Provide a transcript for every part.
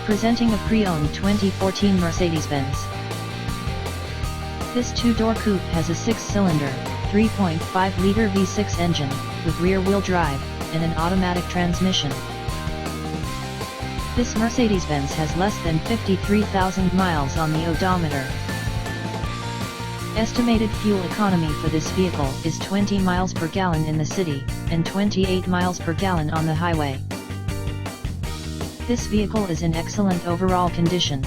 Presenting a pre-owned 2014 Mercedes-Benz. This two-door coupe has a 6-cylinder, 3.5-liter V6 engine, with rear-wheel drive, and an automatic transmission. This Mercedes-Benz has less than 53,000 miles on the odometer. Estimated fuel economy for this vehicle is 20 miles per gallon in the city, and 28 miles per gallon on the highway. This vehicle is in excellent overall condition.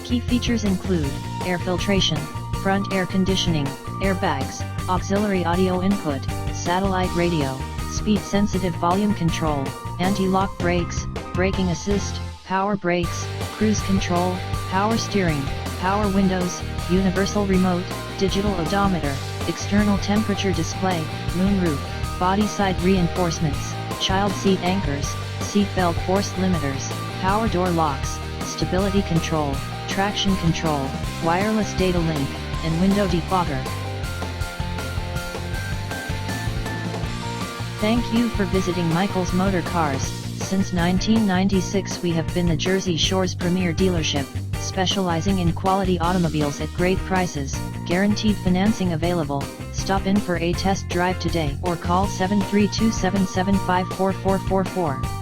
Key features include air filtration, front air conditioning, airbags, auxiliary audio input, satellite radio, speed-sensitive volume control, anti-lock brakes, braking assist, power brakes, cruise control, power steering, power windows, universal remote, digital odometer, external temperature display, moonroof, body side reinforcements, child seat anchors, seatbelt force limiters, power door locks, stability control, traction control, wireless data link, and window defogger. Thank you for visiting Michael's Motorcars. Since 1996 we have been the Jersey Shore's premier dealership, specializing in quality automobiles at great prices, guaranteed financing available. Stop in for a test drive today or call 732-775-4444.